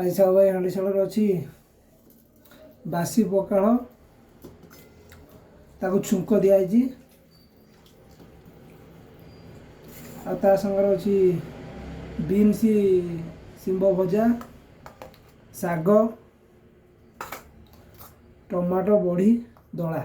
ଆଜି ସାହୁ ଭାଇ ହାଣ୍ଡିଶାଳରେ ଅଛି ବାସି ପଖାଳ, ତାକୁ ଛୁଙ୍କ ଦିଆଯାଇଛି, ଆଉ ତା ସାଙ୍ଗରେ ଅଛି ବିନ୍ସ ଶିମ୍ବ ଭଜା, ଶାଗ, ଟମାଟୋ, ବଢ଼ି ଦଳା।